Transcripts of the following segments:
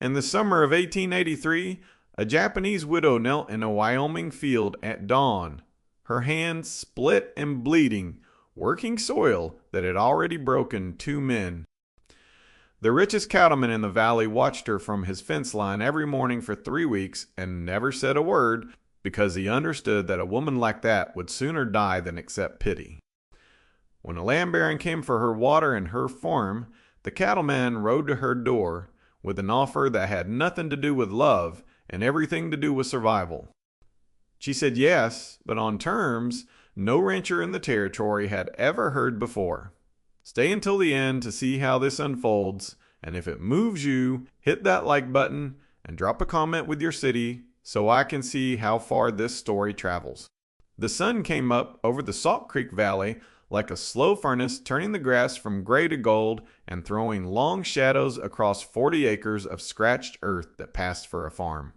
In the summer of 1883, a Japanese widow knelt in a Wyoming field at dawn, her hands split and bleeding, working soil that had already broken two men. The richest cattleman in the valley watched her from his fence line every morning for 3 weeks and never said a word because he understood that a woman like that would sooner die than accept pity. When a land baron came for her water in her farm, the cattleman rode to her door with an offer that had nothing to do with love and everything to do with survival. She said yes, but on terms no rancher in the territory had ever heard before. Stay until the end to see how this unfolds, and if it moves you, hit that like button and drop a comment with your city so I can see how far this story travels. The sun came up over the Salt Creek Valley like a slow furnace, turning the grass from gray to gold and throwing long shadows across 40 acres of scratched earth that passed for a farm.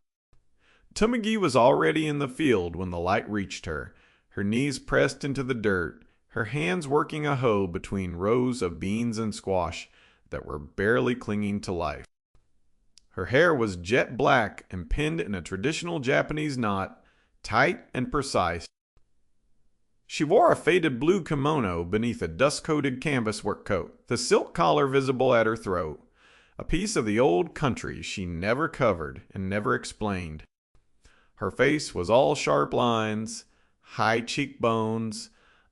Tumagi was already in the field when the light reached her, her knees pressed into the dirt, her hands working a hoe between rows of beans and squash that were barely clinging to life. Her hair was jet black and pinned in a traditional Japanese knot, tight and precise. She wore a faded blue kimono beneath a dust-coated canvas work coat, the silk collar visible at her throat, a piece of the old country she never covered and never explained. Her face was all sharp lines, high cheekbones,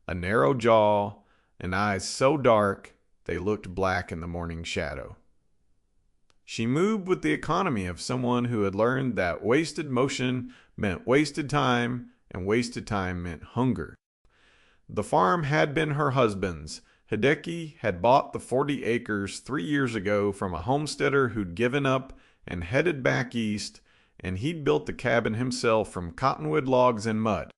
a narrow jaw, and eyes so dark they looked black in the morning shadow. She moved with the economy of someone who had learned that wasted motion meant wasted time, and wasted time meant hunger. The farm had been her husband's. Hideki had bought the 40 acres 3 years ago from a homesteader who'd given up and headed back east, and he'd built the cabin himself from cottonwood logs and mud.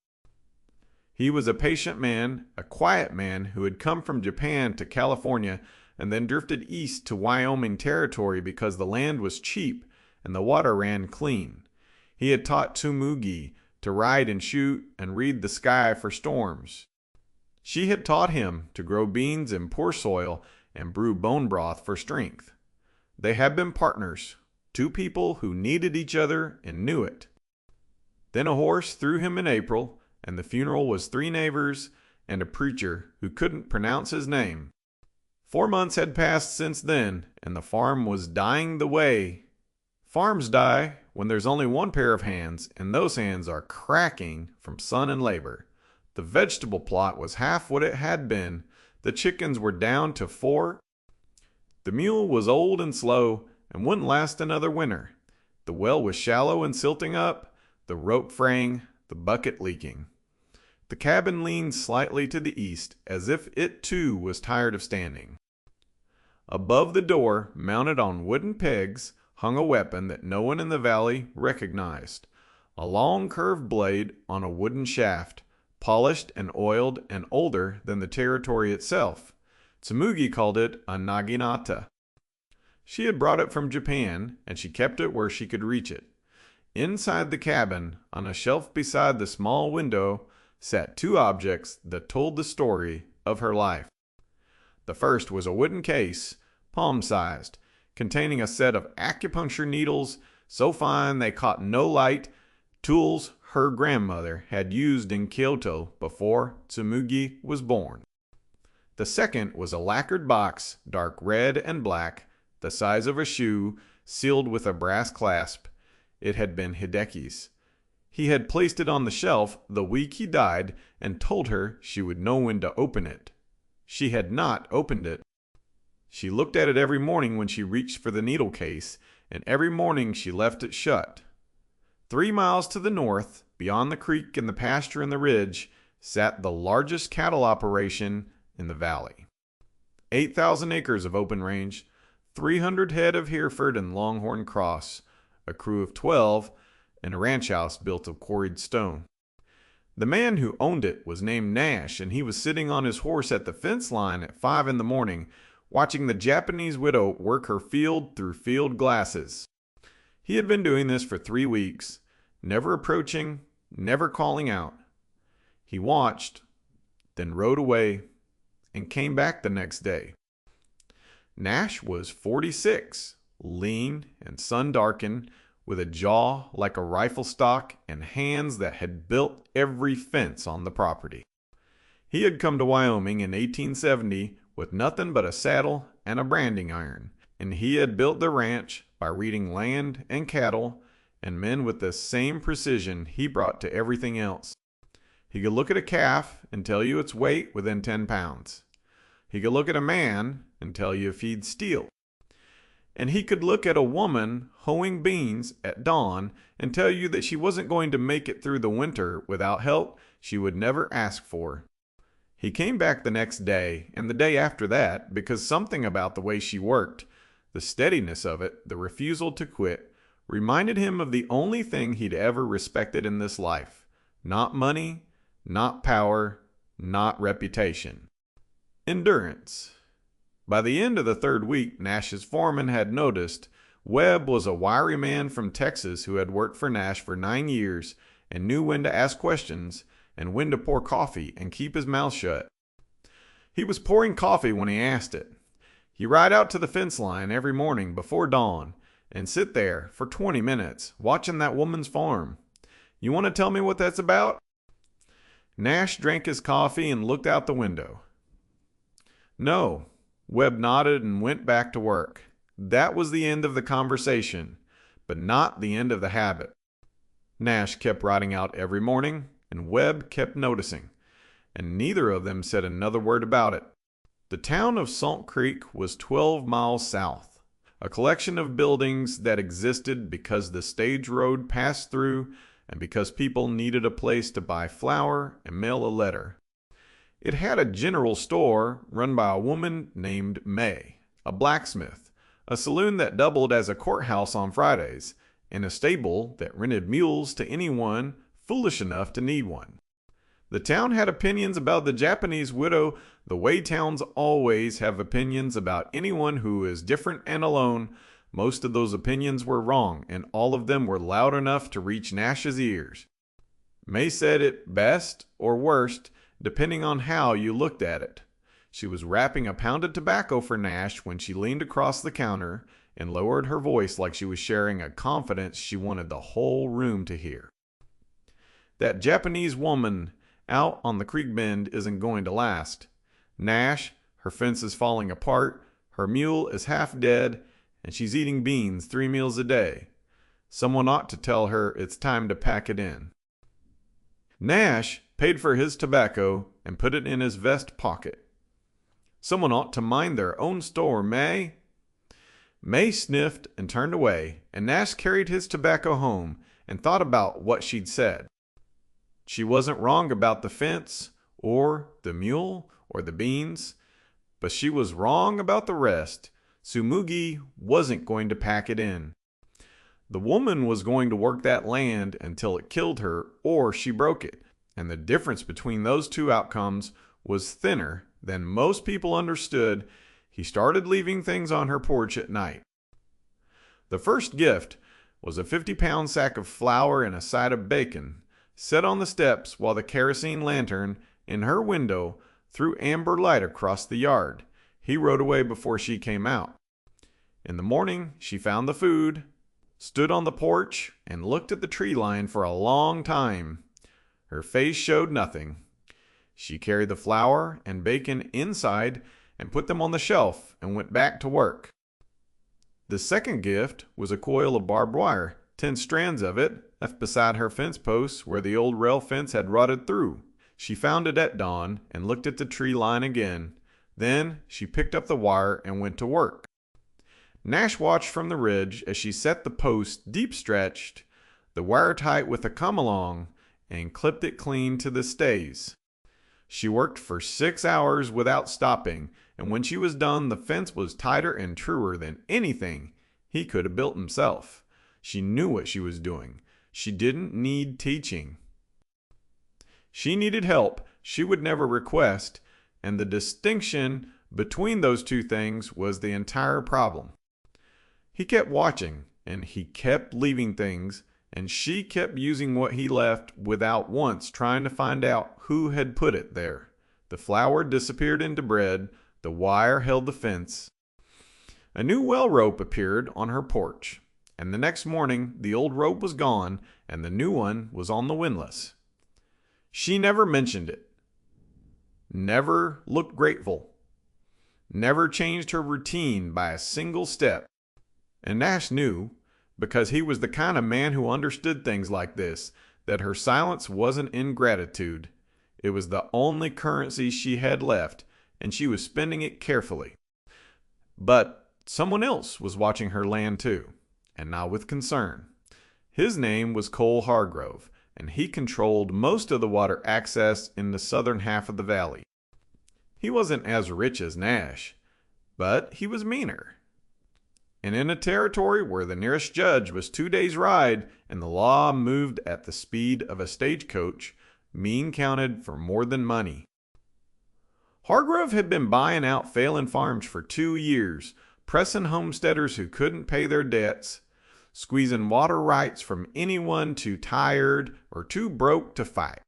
He was a patient man, a quiet man who had come from Japan to California and then drifted east to Wyoming territory because the land was cheap and the water ran clean. He had taught Tsumugi to ride and shoot and read the sky for storms. She had taught him to grow beans in poor soil and brew bone broth for strength. They had been partners, two people who needed each other and knew it. Then a horse threw him in April, and the funeral was 3 neighbors and a preacher who couldn't pronounce his name. 4 months had passed since then, and the farm was dying the way. Farms die when there's only one pair of hands, and those hands are cracking from sun and labor. The vegetable plot was half what it had been. The chickens were down to 4. The mule was old and slow and wouldn't last another winter. The well was shallow and silting up, the rope fraying, the bucket leaking. The cabin leaned slightly to the east, as if it too was tired of standing. Above the door, mounted on wooden pegs, hung a weapon that no one in the valley recognized. A long curved blade on a wooden shaft, polished and oiled and older than the territory itself. Tsumugi called it a naginata. She had brought it from Japan, and she kept it where she could reach it. Inside the cabin, on a shelf beside the small window, sat 2 objects that told the story of her life. The first was a wooden case, palm-sized, containing a set of acupuncture needles so fine they caught no light, tools her grandmother had used in Kyoto before Tsumugi was born. The second was a lacquered box, dark red and black, the size of a shoe, sealed with a brass clasp. It had been Hideki's. He had placed it on the shelf the week he died and told her she would know when to open it. She had not opened it. She looked at it every morning when she reached for the needle case, and every morning she left it shut. 3 miles to the north, beyond the creek and the pasture and the ridge, sat the largest cattle operation in the valley. 8,000 acres of open range, 300 head of Hereford and Longhorn Cross, a crew of 12, and a ranch house built of quarried stone. The man who owned it was named Nash, and he was sitting on his horse at the fence line at 5 in the morning, watching the Japanese widow work her field through field glasses. He had been doing this for 3 weeks, never approaching, never calling out. He watched, then rode away, and came back the next day. Nash was 46, lean and sun-darkened, with a jaw like a rifle stock and hands that had built every fence on the property. He had come to Wyoming in 1870 with nothing but a saddle and a branding iron, and he had built the ranch by reading land and cattle and men with the same precision he brought to everything else. He could look at a calf and tell you its weight within 10 pounds. He could look at a man and tell you if he'd steal. And he could look at a woman hoeing beans at dawn and tell you that she wasn't going to make it through the winter without help she would never ask for. He came back the next day and the day after that because something about the way she worked, the steadiness of it, the refusal to quit, reminded him of the only thing he'd ever respected in this life. Not money, not power, not reputation. Endurance. By the end of the third week, Nash's foreman had noticed Webb was a wiry man from Texas who had worked for Nash for 9 years and knew when to ask questions and when to pour coffee and keep his mouth shut. He was pouring coffee when he asked it. He'd ride out to the fence line every morning before dawn and sit there for 20 minutes watching that woman's farm. You want to tell me what that's about? Nash drank his coffee and looked out the window. No. Webb nodded and went back to work. That was the end of the conversation, but not the end of the habit. Nash kept riding out every morning, and Webb kept noticing, and neither of them said another word about it. The town of Salt Creek was 12 miles south, a collection of buildings that existed because the stage road passed through and because people needed a place to buy flour and mail a letter. It had a general store run by a woman named May, a blacksmith, a saloon that doubled as a courthouse on Fridays, and a stable that rented mules to anyone foolish enough to need one. The town had opinions about the Japanese widow the way towns always have opinions about anyone who is different and alone. Most of those opinions were wrong, and all of them were loud enough to reach Nash's ears. May said it best or worst, depending on how you looked at it. She was wrapping a pound of tobacco for Nash when she leaned across the counter and lowered her voice like she was sharing a confidence she wanted the whole room to hear. That Japanese woman out on the creek bend isn't going to last. Nash, her fence is falling apart, her mule is half dead, and she's eating beans 3 meals a day. Someone ought to tell her it's time to pack it in. Nash paid for his tobacco and put it in his vest pocket. Someone ought to mind their own store, May. May sniffed and turned away, and Nash carried his tobacco home and thought about what she'd said. She wasn't wrong about the fence, or the mule, or the beans, but she was wrong about the rest. Sumugi wasn't going to pack it in. The woman was going to work that land until it killed her or she broke it, and the difference between those two outcomes was thinner than most people understood. He started leaving things on her porch at night. The first gift was a 50-pound sack of flour and a side of bacon, set on the steps while the kerosene lantern in her window threw amber light across the yard. He rode away before she came out. In the morning, she found the food, stood on the porch, and looked at the tree line for a long time. Her face showed nothing. She carried the flour and bacon inside and put them on the shelf and went back to work. The second gift was a coil of barbed wire, 10 strands of it, left beside her fence posts where the old rail fence had rotted through. She found it at dawn and looked at the tree line again. Then she picked up the wire and went to work. Nash watched from the ridge as she set the post deep stretched, the wire tight with a come-along, and clipped it clean to the stays. She worked for 6 hours without stopping, and when she was done, the fence was tighter and truer than anything he could have built himself. She knew what she was doing. She didn't need teaching. She needed help she would never request, and the distinction between those two things was the entire problem. He kept watching, and he kept leaving things, and she kept using what he left without once trying to find out who had put it there. The flour disappeared into bread, the wire held the fence. A new well rope appeared on her porch, and the next morning the old rope was gone and the new one was on the windlass. She never mentioned it, never looked grateful, never changed her routine by a single step. And Nash knew, because he was the kind of man who understood things like this, that her silence wasn't ingratitude. It was the only currency she had left, and she was spending it carefully. But someone else was watching her land too, and not with concern. His name was Cole Hargrove, and he controlled most of the water access in the southern half of the valley. He wasn't as rich as Nash, but he was meaner. And in a territory where the nearest judge was 2 days' ride and the law moved at the speed of a stagecoach, mean counted for more than money. Hargrove had been buying out failing farms for 2 years, pressing homesteaders who couldn't pay their debts, squeezing water rights from anyone too tired or too broke to fight.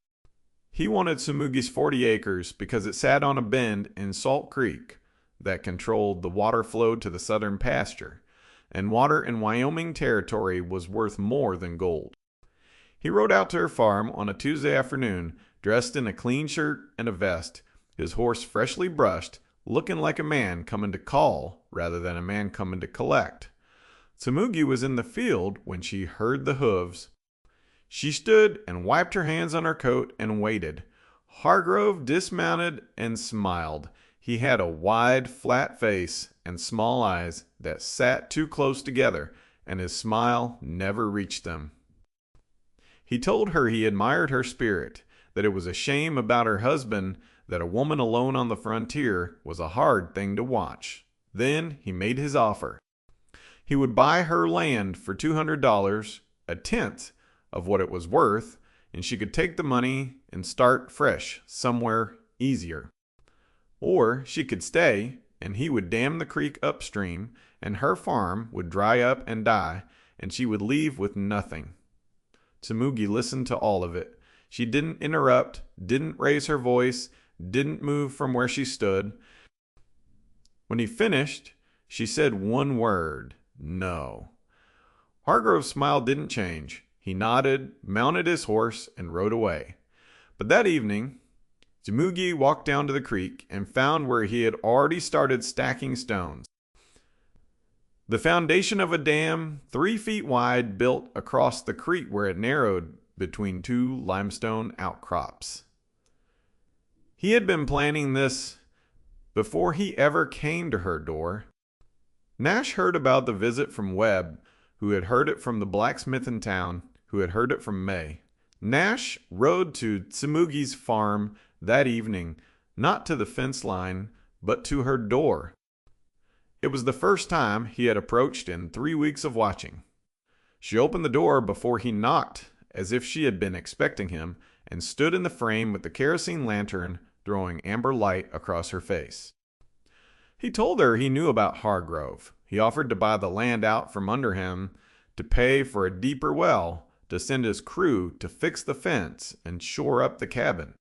He wanted Tsumugi's 40 acres because it sat on a bend in Salt Creek that controlled the water flow to the southern pasture, and water in Wyoming territory was worth more than gold. He rode out to her farm on a Tuesday afternoon, dressed in a clean shirt and a vest, his horse freshly brushed, looking like a man coming to call rather than a man coming to collect. Tsumugi was in the field when she heard the hooves. She stood and wiped her hands on her coat and waited. Hargrove dismounted and smiled. He had a wide, flat face and small eyes that sat too close together, and his smile never reached them. He told her he admired her spirit, that it was a shame about her husband that a woman alone on the frontier was a hard thing to watch. Then he made his offer. He would buy her land for $200, a tenth of what it was worth, and she could take the money and start fresh somewhere easier. Or she could stay, and he would dam the creek upstream, and her farm would dry up and die, and she would leave with nothing. Tsumugi listened to all of it. She didn't interrupt, didn't raise her voice, didn't move from where she stood. When he finished, she said one word, "No." Hargrove's smile didn't change. He nodded, mounted his horse, and rode away. But that evening, Tsumugi walked down to the creek and found where he had already started stacking stones. The foundation of a dam 3 feet wide built across the creek where it narrowed between 2 limestone outcrops. He had been planning this before he ever came to her door. Nash heard about the visit from Webb, who had heard it from the blacksmith in town, who had heard it from May. Nash rode to Tsumugi's farm that evening, not to the fence line, but to her door. It was the first time he had approached in 3 weeks of watching. She opened the door before he knocked, as if she had been expecting him, and stood in the frame with the kerosene lantern throwing amber light across her face. He told her he knew about Hargrove. He offered to buy the land out from under him, to pay for a deeper well, to send his crew to fix the fence and shore up the cabin.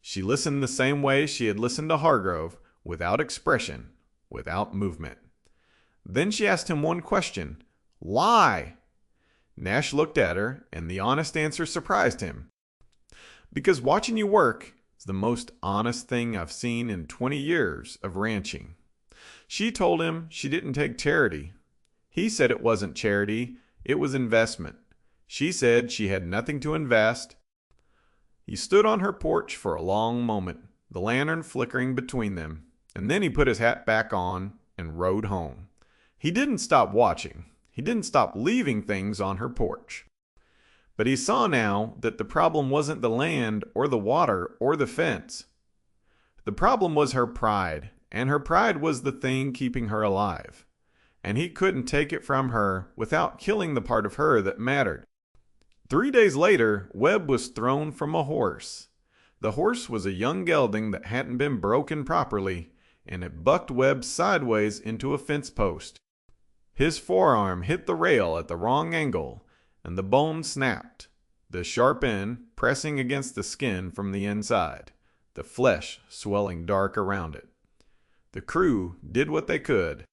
She listened the same way she had listened to Hargrove, without expression, without movement. Then she asked him one question. Why? Nash looked at her, and the honest answer surprised him. Because watching you work is the most honest thing I've seen in 20 years of ranching. She told him she didn't take charity. He said it wasn't charity, it was investment. She said she had nothing to invest. He stood on her porch for a long moment, the lantern flickering between them, and then he put his hat back on and rode home. He didn't stop watching. He didn't stop leaving things on her porch. But he saw now that the problem wasn't the land or the water or the fence. The problem was her pride, and her pride was the thing keeping her alive. And he couldn't take it from her without killing the part of her that mattered. 3 days later, Webb was thrown from a horse. The horse was a young gelding that hadn't been broken properly, and it bucked Webb sideways into a fence post. His forearm hit the rail at the wrong angle, and the bone snapped, the sharp end pressing against the skin from the inside, the flesh swelling dark around it. The crew did what they could.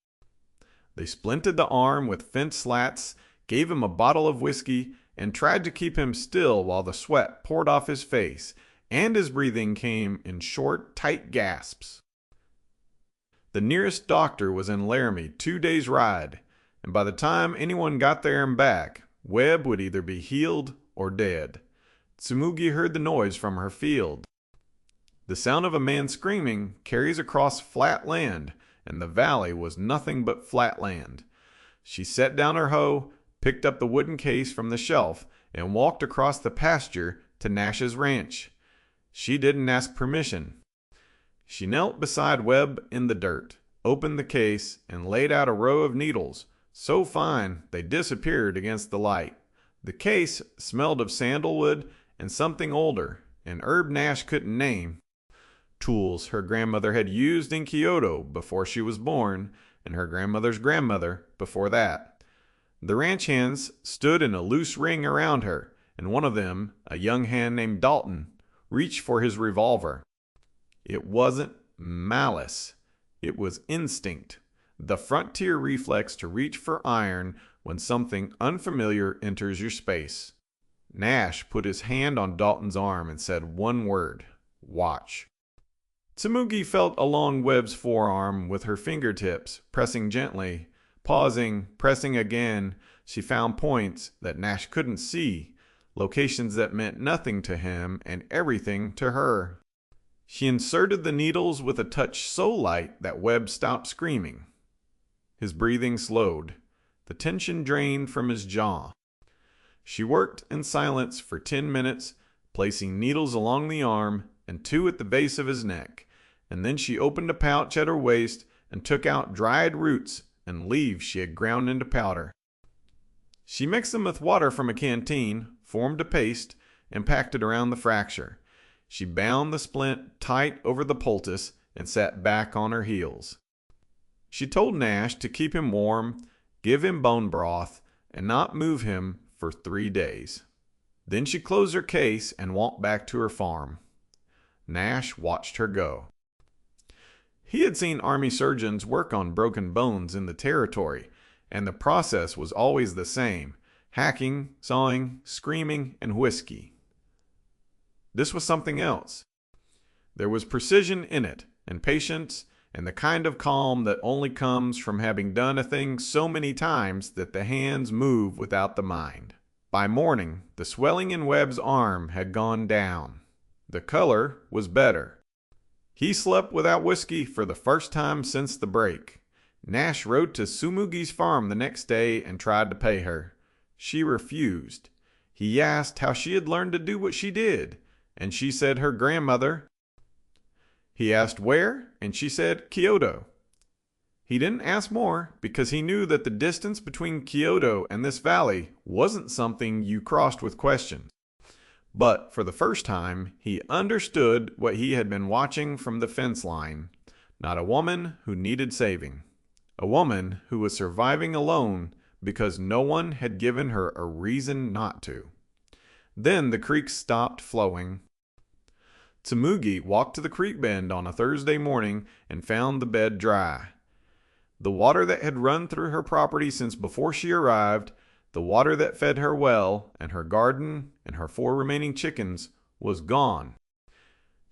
They splinted the arm with fence slats, gave him a bottle of whiskey, and tried to keep him still while the sweat poured off his face, and his breathing came in short, tight gasps. The nearest doctor was in Laramie, 2 days' ride, and by the time anyone got there and back, Webb would either be healed or dead. Tsumugi heard the noise from her field. The sound of a man screaming carries across flat land, and the valley was nothing but flat land. She set down her hoe, picked up the wooden case from the shelf, and walked across the pasture to Nash's ranch. She didn't ask permission. She knelt beside Webb in the dirt, opened the case, and laid out a row of needles, so fine they disappeared against the light. The case smelled of sandalwood and something older, an herb Nash couldn't name. Tools her grandmother had used in Kyoto before she was born, and her grandmother's grandmother before that. The ranch hands stood in a loose ring around her, and one of them, a young hand named Dalton, reached for his revolver. It wasn't malice. It was instinct, the frontier reflex to reach for iron when something unfamiliar enters your space. Nash put his hand on Dalton's arm and said one word: watch. Tsumugi felt along Webb's forearm with her fingertips, pressing gently. Pausing, pressing again, she found points that Nash couldn't see, locations that meant nothing to him and everything to her. She inserted the needles with a touch so light that Webb stopped screaming. His breathing slowed. The tension drained from his jaw. She worked in silence for 10 minutes, placing needles along the arm and 2 at the base of his neck, and then she opened a pouch at her waist and took out dried roots and leaves she had ground into powder. She mixed them with water from a canteen, formed a paste, and packed it around the fracture. She bound the splint tight over the poultice and sat back on her heels. She told Nash to keep him warm, give him bone broth, and not move him for 3 days. Then she closed her case and walked back to her farm. Nash watched her go. He had seen Army surgeons work on broken bones in the territory, and the process was always the same: hacking, sawing, screaming, and whiskey. This was something else. There was precision in it, and patience, and the kind of calm that only comes from having done a thing so many times that the hands move without the mind. By morning, the swelling in Webb's arm had gone down. The color was better. He slept without whiskey for the first time since the break. Nash rode to Tsumugi's farm the next day and tried to pay her. She refused. He asked how she had learned to do what she did, and she said her grandmother. He asked where, and she said Kyoto. He didn't ask more because he knew that the distance between Kyoto and this valley wasn't something you crossed with questions. But for the first time, he understood what he had been watching from the fence line. Not a woman who needed saving. A woman who was surviving alone because no one had given her a reason not to. Then the creek stopped flowing. Tsumugi walked to the creek bend on a Thursday morning and found the bed dry. The water that had run through her property since before she arrived, the water that fed her well and her garden and her 4 remaining chickens, was gone.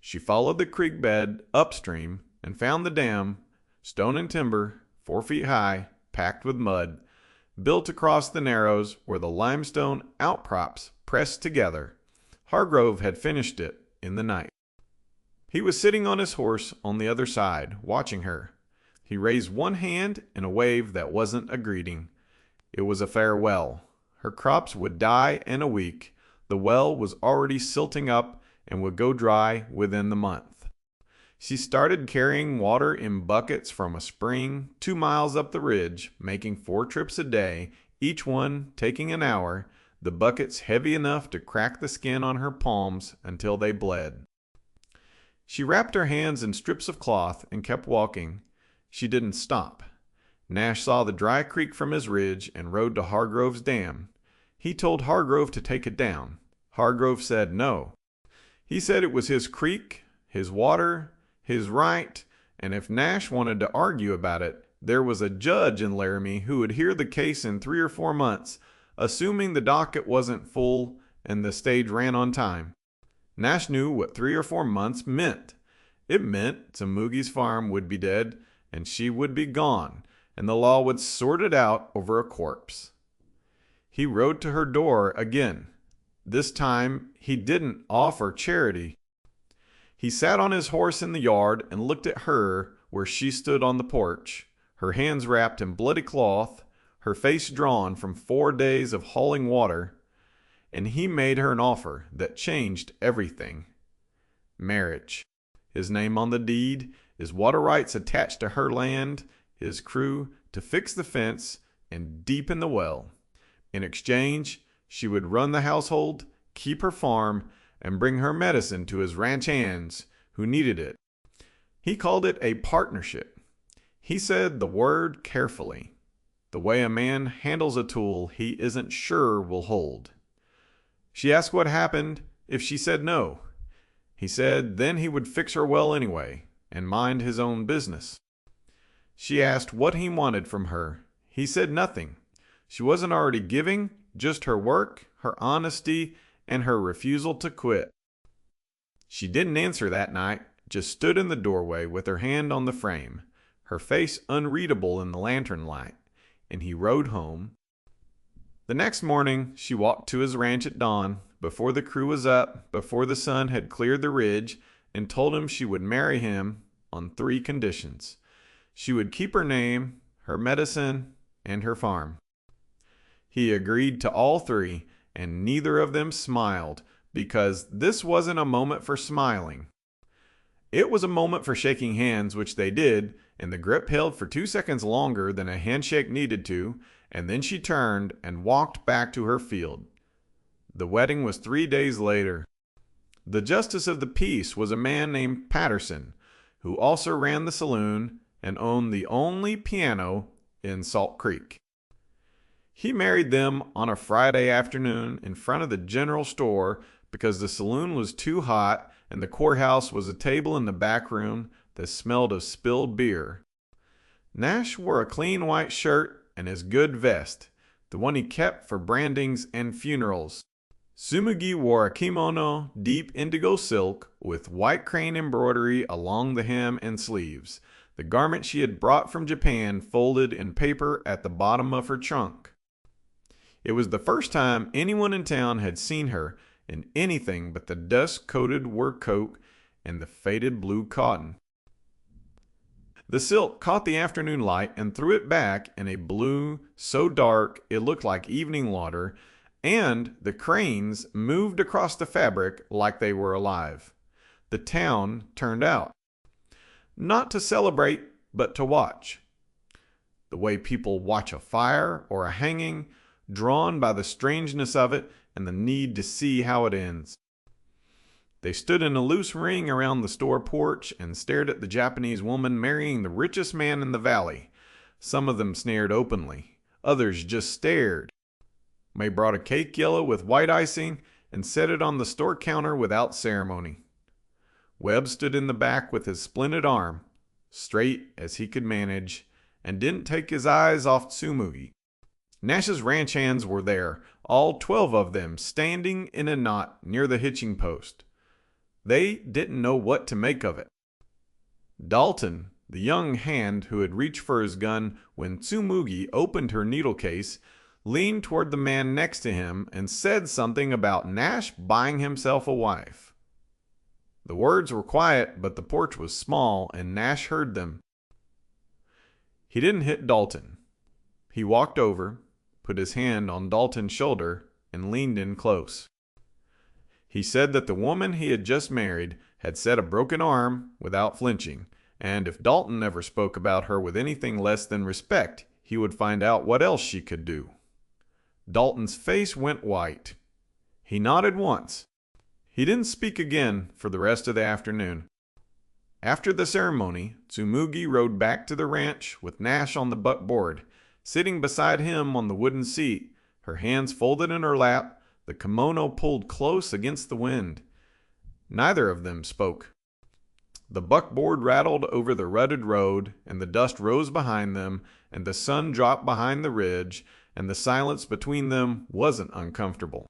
She followed the creek bed upstream and found the dam, stone and timber, 4 feet high, packed with mud, built across the narrows where the limestone outcrops pressed together. Hargrove had finished it in the night. He was sitting on his horse on the other side, watching her. He raised one hand in a wave that wasn't a greeting. It was a farewell. Her crops would die in a week. The well was already silting up and would go dry within the month. She started carrying water in buckets from a spring 2 miles up the ridge, making 4 trips a day, each one taking an hour, the buckets heavy enough to crack the skin on her palms until they bled. She wrapped her hands in strips of cloth and kept walking. She didn't stop. Nash saw the dry creek from his ridge and rode to Hargrove's dam. He told Hargrove to take it down. Hargrove said no. He said it was his creek, his water, his right, and if Nash wanted to argue about it, there was a judge in Laramie who would hear the case in 3 or 4 months, assuming the docket wasn't full and the stage ran on time. Nash knew what 3 or 4 months meant. It meant Tsumugi's farm would be dead, and she would be gone, and the law would sort it out over a corpse. He rode to her door again. This time, he didn't offer charity. He sat on his horse in the yard and looked at her where she stood on the porch, her hands wrapped in bloody cloth, her face drawn from 4 days of hauling water, and he made her an offer that changed everything. Marriage. His name on the deed, his water rights attached to her land, his crew to fix the fence and deepen the well. In exchange, she would run the household, keep her farm, and bring her medicine to his ranch hands who needed it. He called it a partnership. He said the word carefully, the way a man handles a tool he isn't sure will hold. She asked what happened if she said no. He said then he would fix her well anyway and mind his own business. She asked what he wanted from her. He said nothing. She wasn't already giving, just her work, her honesty, and her refusal to quit. She didn't answer that night, just stood in the doorway with her hand on the frame, her face unreadable in the lantern light, and he rode home. The next morning, she walked to his ranch at dawn, before the crew was up, before the sun had cleared the ridge, and told him she would marry him on 3 conditions. She would keep her name, her medicine, and her farm. He agreed to all 3, and neither of them smiled, because this wasn't a moment for smiling. It was a moment for shaking hands, which they did, and the grip held for 2 seconds longer than a handshake needed to, and then she turned and walked back to her field. The wedding was 3 days later. The justice of the peace was a man named Patterson, who also ran the saloon and owned the only piano in Salt Creek. He married them on a Friday afternoon in front of the general store because the saloon was too hot and the courthouse was a table in the back room that smelled of spilled beer. Nash wore a clean white shirt and his good vest, the one he kept for brandings and funerals. Tsumugi wore a kimono, deep indigo silk, with white crane embroidery along the hem and sleeves, the garment she had brought from Japan folded in paper at the bottom of her trunk. It was the first time anyone in town had seen her in anything but the dust-coated work coat and the faded blue cotton. The silk caught the afternoon light and threw it back in a blue so dark it looked like evening water, and the cranes moved across the fabric like they were alive. The town turned out. Not to celebrate, but to watch. The way people watch a fire or a hanging, drawn by the strangeness of it and the need to see how it ends. They stood in a loose ring around the store porch and stared at the Japanese woman marrying the richest man in the valley. Some of them sneered openly. Others just stared. May brought a cake yellow with white icing and set it on the store counter without ceremony. Webb stood in the back with his splinted arm, straight as he could manage, and didn't take his eyes off Tsumugi. Nash's ranch hands were there, all 12 of them, standing in a knot near the hitching post. They didn't know what to make of it. Dalton, the young hand who had reached for his gun when Tsumugi opened her needle case, leaned toward the man next to him and said something about Nash buying himself a wife. The words were quiet, but the porch was small, and Nash heard them. He didn't hit Dalton. He walked over, put his hand on Dalton's shoulder, and leaned in close. He said that the woman he had just married had set a broken arm without flinching, and if Dalton ever spoke about her with anything less than respect, he would find out what else she could do. Dalton's face went white. He nodded once. He didn't speak again for the rest of the afternoon. After the ceremony, Tsumugi rode back to the ranch with Nash on the buckboard, sitting beside him on the wooden seat, her hands folded in her lap, the kimono pulled close against the wind. Neither of them spoke. The buckboard rattled over the rutted road, and the dust rose behind them, and the sun dropped behind the ridge, and the silence between them wasn't uncomfortable.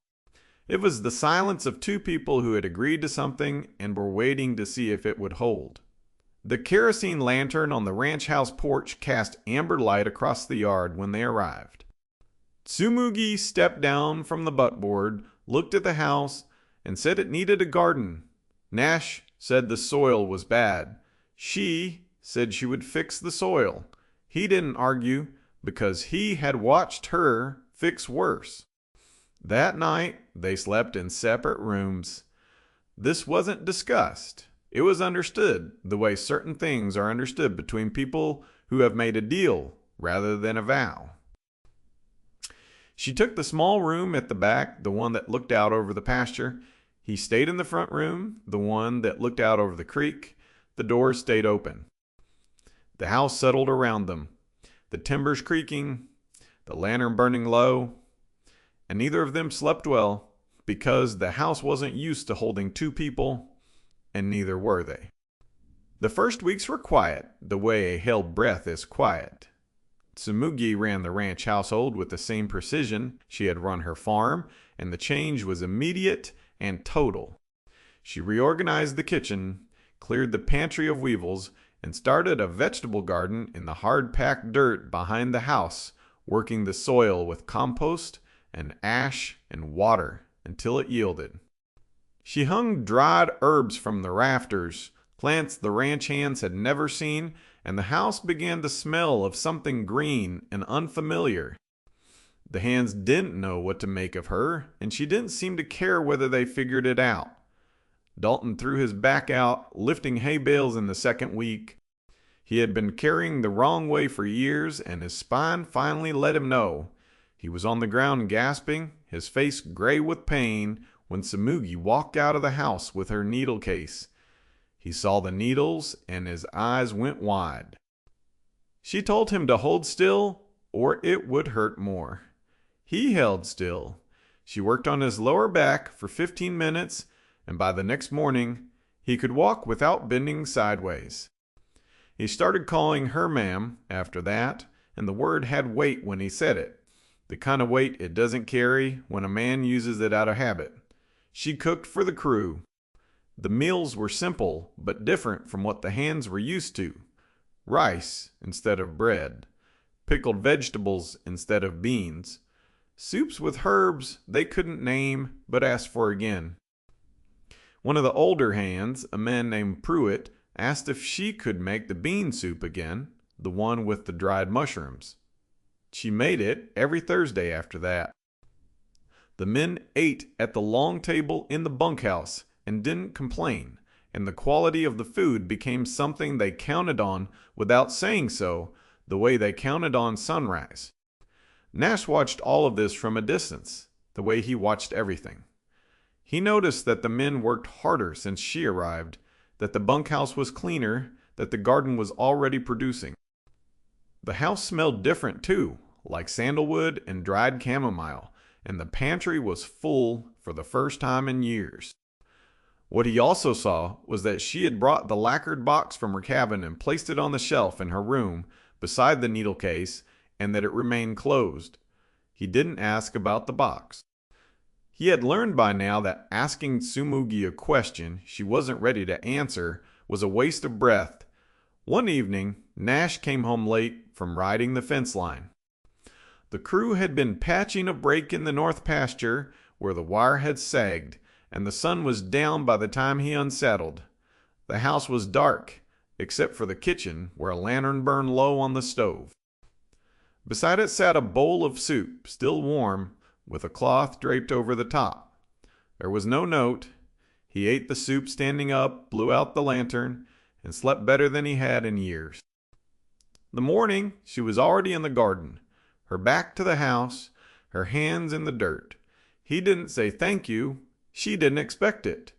It was the silence of two people who had agreed to something and were waiting to see if it would hold. The kerosene lantern on the ranch house porch cast amber light across the yard when they arrived. Tsumugi stepped down from the buckboard, looked at the house, and said it needed a garden. Nash said the soil was bad. She said she would fix the soil. He didn't argue because he had watched her fix worse. That night, they slept in separate rooms. This wasn't discussed. It was understood the way certain things are understood between people who have made a deal rather than a vow. She took the small room at the back, the one that looked out over the pasture. He stayed in the front room, the one that looked out over the creek. The doors stayed open. The house settled around them, the timbers creaking, the lantern burning low, and neither of them slept well because the house wasn't used to holding two people, and neither were they. The first weeks were quiet, the way a held breath is quiet. Tsumugi ran the ranch household with the same precision she had run her farm, and the change was immediate and total. She reorganized the kitchen, cleared the pantry of weevils, and started a vegetable garden in the hard-packed dirt behind the house, working the soil with compost and ash and water until it yielded. She hung dried herbs from the rafters, plants the ranch hands had never seen, and the house began to smell of something green and unfamiliar. The hands didn't know what to make of her, and she didn't seem to care whether they figured it out. Dalton threw his back out, lifting hay bales in the second week. He had been carrying the wrong way for years, and his spine finally let him know. He was on the ground gasping, his face gray with pain, when Tsumugi walked out of the house with her needle case. He saw the needles, and his eyes went wide. She told him to hold still, or it would hurt more. He held still. She worked on his lower back for 15 minutes, and by the next morning, he could walk without bending sideways. He started calling her ma'am after that, and the word had weight when he said it, the kind of weight it doesn't carry when a man uses it out of habit. She cooked for the crew. The meals were simple, but different from what the hands were used to. Rice instead of bread. Pickled vegetables instead of beans. Soups with herbs they couldn't name, but asked for again. One of the older hands, a man named Pruitt, asked if she could make the bean soup again, the one with the dried mushrooms. She made it every Thursday after that. The men ate at the long table in the bunkhouse and didn't complain, and the quality of the food became something they counted on without saying so, the way they counted on sunrise. Nash watched all of this from a distance, the way he watched everything. He noticed that the men worked harder since she arrived, that the bunkhouse was cleaner, that the garden was already producing. The house smelled different too, like sandalwood and dried chamomile, and the pantry was full for the first time in years. What he also saw was that she had brought the lacquered box from her cabin and placed it on the shelf in her room beside the needle case, and that it remained closed. He didn't ask about the box. He had learned by now that asking Tsumugi a question she wasn't ready to answer was a waste of breath. One evening, Nash came home late from riding the fence line. The crew had been patching a break in the north pasture where the wire had sagged, and the sun was down by the time he unsaddled. The house was dark, except for the kitchen where a lantern burned low on the stove. Beside it sat a bowl of soup, still warm, with a cloth draped over the top. There was no note. He ate the soup standing up, blew out the lantern, and slept better than he had in years. The morning, she was already in the garden, her back to the house, her hands in the dirt. He didn't say thank you. She didn't expect it.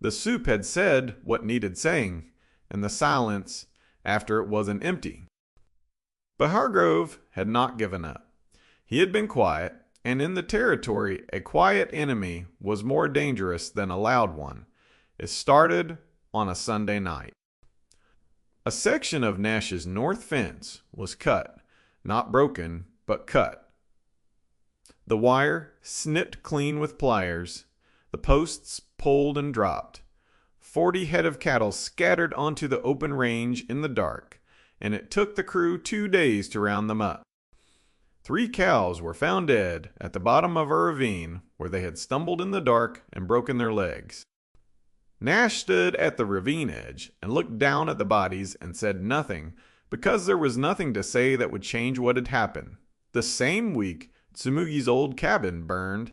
The soup had said what needed saying, and the silence after it wasn't empty. But Hargrove had not given up. He had been quiet, and in the territory, a quiet enemy was more dangerous than a loud one. It started on a Sunday night. A section of Nash's north fence was cut, not broken, but cut. The wire snipped clean with pliers, the posts pulled and dropped. 40 head of cattle scattered onto the open range in the dark, and it took the crew 2 days to round them up. 3 cows were found dead at the bottom of a ravine where they had stumbled in the dark and broken their legs. Nash stood at the ravine edge and looked down at the bodies and said nothing because there was nothing to say that would change what had happened. The same week, Tsumugi's old cabin burned.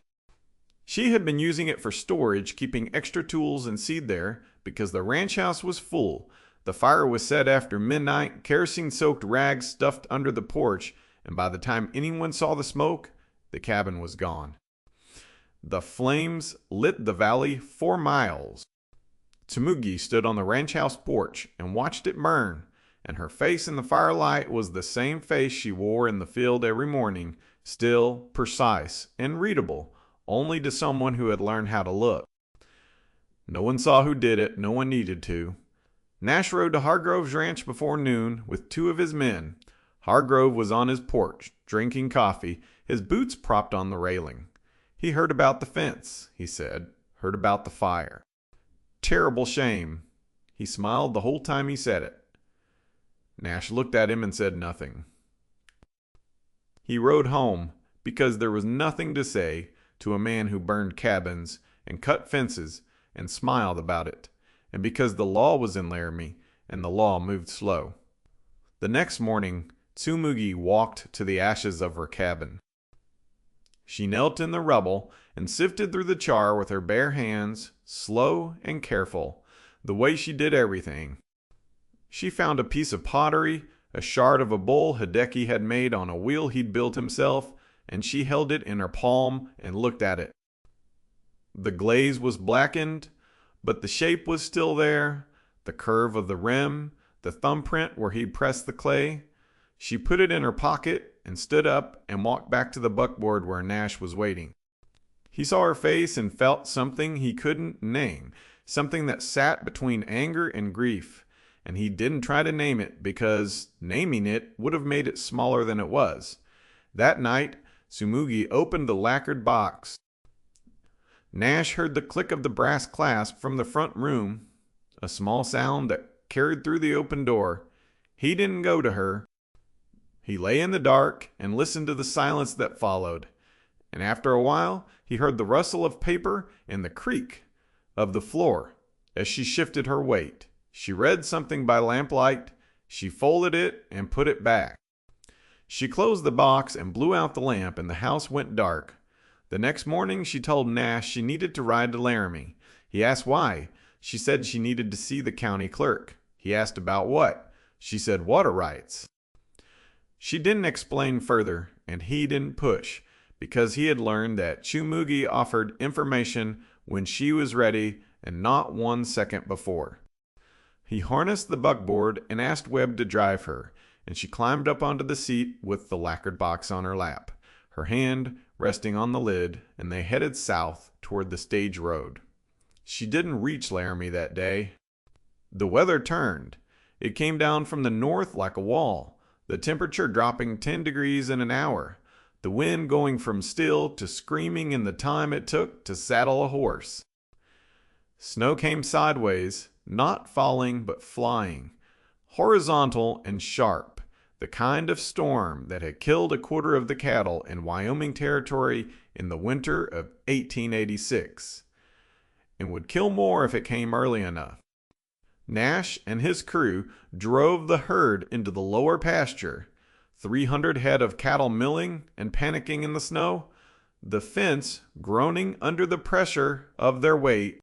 She had been using it for storage, keeping extra tools and seed there because the ranch house was full. The fire was set after midnight, kerosene-soaked rags stuffed under the porch, and by the time anyone saw the smoke, the cabin was gone. The flames lit the valley for miles. Tsumugi stood on the ranch house porch and watched it burn, and her face in the firelight was the same face she wore in the field every morning, still, precise, and readable, only to someone who had learned how to look. No one saw who did it, no one needed to. Nash rode to Hargrove's ranch before noon with 2 of his men. Hargrove was on his porch, drinking coffee, his boots propped on the railing. He heard about the fence, he said, heard about the fire. Terrible shame. He smiled the whole time he said it. Nash looked at him and said nothing. He rode home because there was nothing to say to a man who burned cabins and cut fences and smiled about it, and because the law was in Laramie and the law moved slow. The next morning, Tsumugi walked to the ashes of her cabin. She knelt in the rubble and sifted through the char with her bare hands, slow and careful, the way she did everything. She found a piece of pottery, a shard of a bowl Hideki had made on a wheel he'd built himself, and she held it in her palm and looked at it. The glaze was blackened, but the shape was still there, the curve of the rim, the thumbprint where he'd pressed the clay. She put it in her pocket and stood up and walked back to the buckboard where Nash was waiting. He saw her face and felt something he couldn't name, something that sat between anger and grief, and he didn't try to name it because naming it would have made it smaller than it was. That night, Tsumugi opened the lacquered box. Nash heard the click of the brass clasp from the front room, a small sound that carried through the open door. He didn't go to her. He lay in the dark and listened to the silence that followed, and after a while he heard the rustle of paper and the creak of the floor as she shifted her weight. She read something by lamplight. She folded it and put it back. She closed the box and blew out the lamp, and the house went dark. The next morning she told Nash she needed to ride to Laramie. He asked why. She said she needed to see the county clerk. He asked about what. She said water rights. She didn't explain further, and he didn't push, because he had learned that Tsumugi offered information when she was ready and not 1 second before. He harnessed the buckboard and asked Webb to drive her, and she climbed up onto the seat with the lacquered box on her lap, her hand resting on the lid, and they headed south toward the stage road. She didn't reach Laramie that day. The weather turned. It came down from the north like a wall, the temperature dropping 10 degrees in an hour, the wind going from still to screaming in the time it took to saddle a horse. Snow came sideways, not falling but flying, horizontal and sharp, the kind of storm that had killed a quarter of the cattle in Wyoming territory in the winter of 1886, and would kill more if it came early enough. Nash and his crew drove the herd into the lower pasture, 300 head of cattle milling and panicking in the snow, the fence groaning under the pressure of their weight.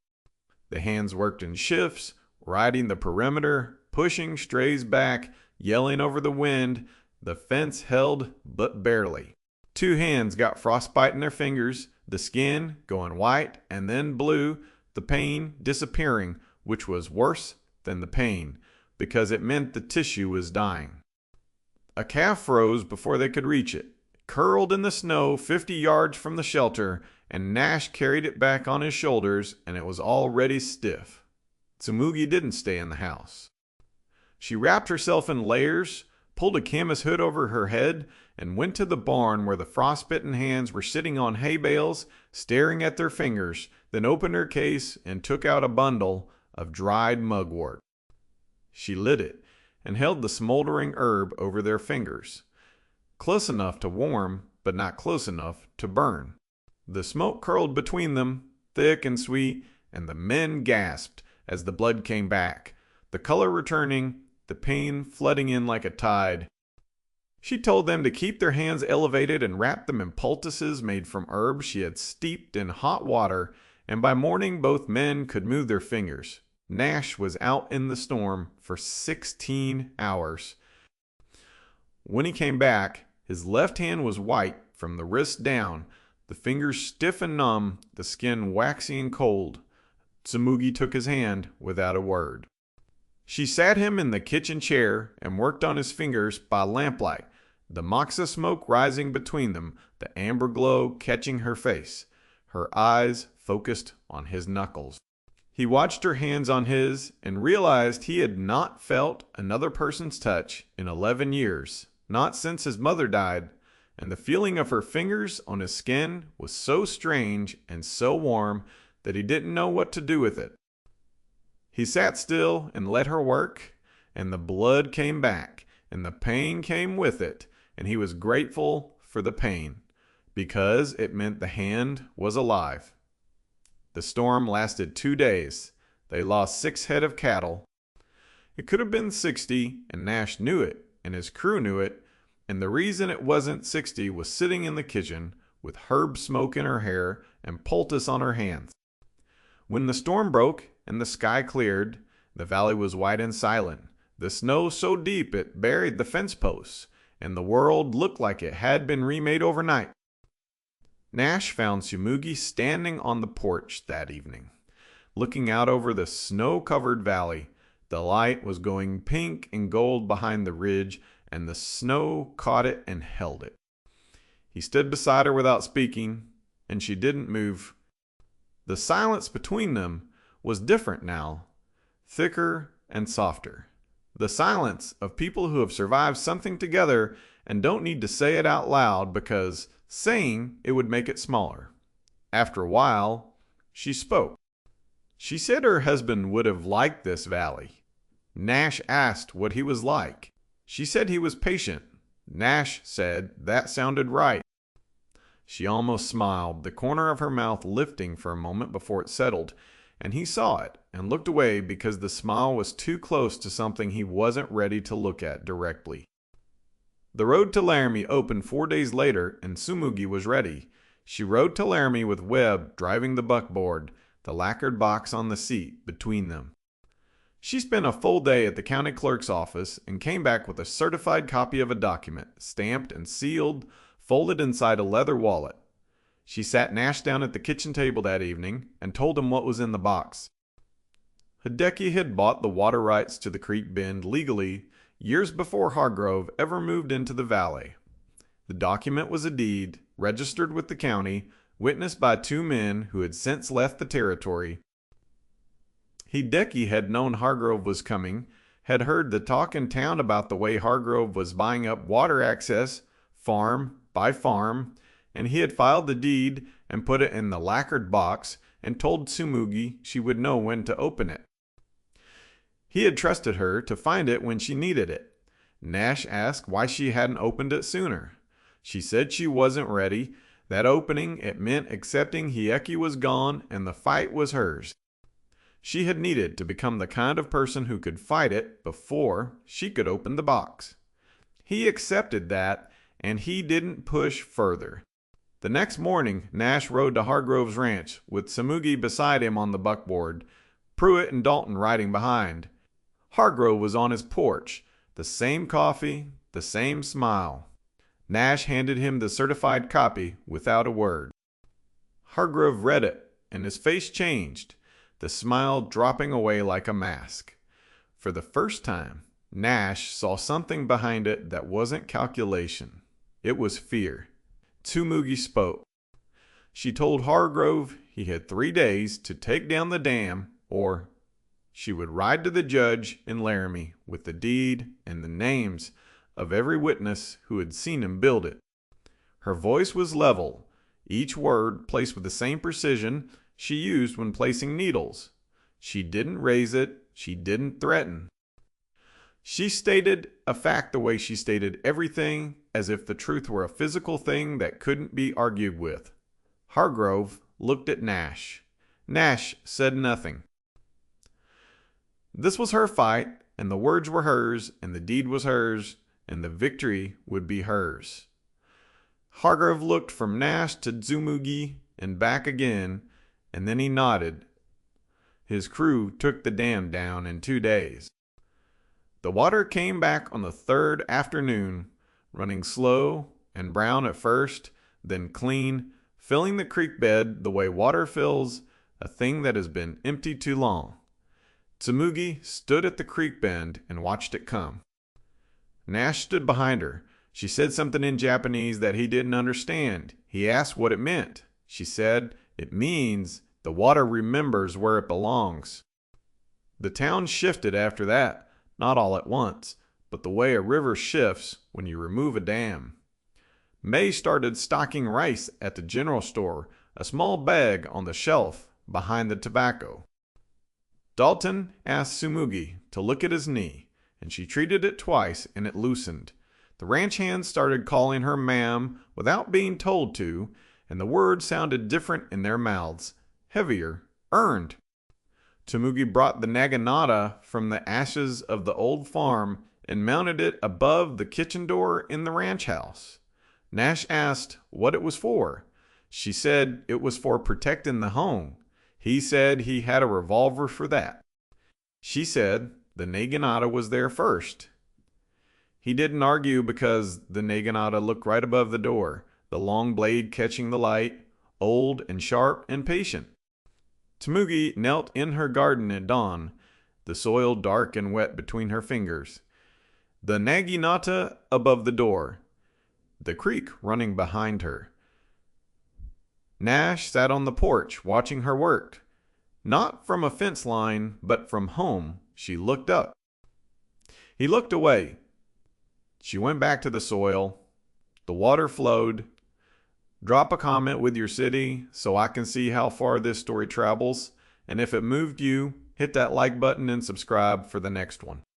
The hands worked in shifts, riding the perimeter, pushing strays back, yelling over the wind. The fence held but barely. 2 hands got frostbite in their fingers, the skin going white and then blue, the pain disappearing, which was worse than the pain, because it meant the tissue was dying. A calf froze before they could reach it, curled in the snow 50 yards from the shelter, and Nash carried it back on his shoulders, and it was already stiff. Tsumugi didn't stay in the house. She wrapped herself in layers, pulled a canvas hood over her head, and went to the barn where the frostbitten hands were sitting on hay bales, staring at their fingers, then opened her case and took out a bundle of dried mugwort. She lit it and held the smoldering herb over their fingers, close enough to warm, but not close enough to burn. The smoke curled between them, thick and sweet, and the men gasped as the blood came back, the color returning, the pain flooding in like a tide. She told them to keep their hands elevated and wrap them in poultices made from herbs she had steeped in hot water, and by morning both men could move their fingers. Nash was out in the storm for 16 hours. When he came back, his left hand was white from the wrist down, the fingers stiff and numb, the skin waxy and cold. Tsumugi took his hand without a word. She sat him in the kitchen chair and worked on his fingers by lamplight, the moxa smoke rising between them, the amber glow catching her face, her eyes focused on his knuckles. He watched her hands on his and realized he had not felt another person's touch in 11 years, not since his mother died, and the feeling of her fingers on his skin was so strange and so warm that he didn't know what to do with it. He sat still and let her work, and the blood came back, and the pain came with it, and he was grateful for the pain, because it meant the hand was alive. The storm lasted 2 days. They lost 6 head of cattle. It could have been 60, and Nash knew it, and his crew knew it, and the reason it wasn't 60 was sitting in the kitchen with herb smoke in her hair and poultice on her hands. When the storm broke and the sky cleared, the valley was white and silent, the snow so deep it buried the fence posts, and the world looked like it had been remade overnight. Nash found Tsumugi standing on the porch that evening, looking out over the snow-covered valley. The light was going pink and gold behind the ridge, and the snow caught it and held it. He stood beside her without speaking, and she didn't move. The silence between them was different now, thicker and softer. The silence of people who have survived something together and don't need to say it out loud because saying it would make it smaller. After a while, she spoke. She said her husband would have liked this valley. Nash asked what he was like. She said he was patient. Nash said that sounded right. She almost smiled, the corner of her mouth lifting for a moment before it settled, and he saw it and looked away because the smile was too close to something he wasn't ready to look at directly. The road to Laramie opened 4 days later, and Tsumugi was ready. She rode to Laramie with Webb driving the buckboard, the lacquered box on the seat between them. She spent a full day at the county clerk's office and came back with a certified copy of a document, stamped and sealed, folded inside a leather wallet. She sat Nash down at the kitchen table that evening and told him what was in the box. Hideki had bought the water rights to the creek bend legally years before Hargrove ever moved into the valley. The document was a deed, registered with the county, witnessed by 2 men who had since left the territory. Hideki had known Hargrove was coming, had heard the talk in town about the way Hargrove was buying up water access, farm by farm, and he had filed the deed and put it in the lacquered box and told Tsumugi she would know when to open it. He had trusted her to find it when she needed it. Nash asked why she hadn't opened it sooner. She said she wasn't ready. That opening, it meant accepting Hideki was gone and the fight was hers. She had needed to become the kind of person who could fight it before she could open the box. He accepted that, and he didn't push further. The next morning, Nash rode to Hargrove's ranch with Tsumugi beside him on the buckboard, Pruitt and Dalton riding behind. Hargrove was on his porch, the same coffee, the same smile. Nash handed him the certified copy without a word. Hargrove read it, and his face changed, the smile dropping away like a mask. For the first time, Nash saw something behind it that wasn't calculation. It was fear. Tsumugi spoke. She told Hargrove he had 3 days to take down the dam or she would ride to the judge in Laramie with the deed and the names of every witness who had seen him build it. Her voice was level, each word placed with the same precision she used when placing needles. She didn't raise it, she didn't threaten. She stated a fact the way she stated everything, as if the truth were a physical thing that couldn't be argued with. Hargrove looked at Nash. Nash said nothing. This was her fight, and the words were hers, and the deed was hers, and the victory would be hers. Hargrove looked from Nash to Tsumugi and back again, and then he nodded. His crew took the dam down in 2 days. The water came back on the 3rd afternoon, running slow and brown at first, then clean, filling the creek bed the way water fills a thing that has been empty too long. Tsumugi stood at the creek bend and watched it come. Nash stood behind her. She said something in Japanese that he didn't understand. He asked what it meant. She said, "It means the water remembers where it belongs." The town shifted after that. Not all at once, but the way a river shifts when you remove a dam. May started stocking rice at the general store, a small bag on the shelf behind the tobacco. Dalton asked Tsumugi to look at his knee, and she treated it twice and it loosened. The ranch hands started calling her ma'am without being told to, and the words sounded different in their mouths, heavier, earned. Tsumugi brought the naginata from the ashes of the old farm and mounted it above the kitchen door in the ranch house. Nash asked what it was for. She said it was for protecting the home. He said he had a revolver for that. She said the naginata was there first. He didn't argue because the naginata looked right above the door, the long blade catching the light, old and sharp and patient. Tsumugi knelt in her garden at dawn, the soil dark and wet between her fingers. The naginata above the door, the creek running behind her. Nash sat on the porch watching her work. Not from a fence line, but from home, she looked up. He looked away. She went back to the soil. The water flowed. Drop a comment with your city so I can see how far this story travels. And if it moved you, hit that like button and subscribe for the next one.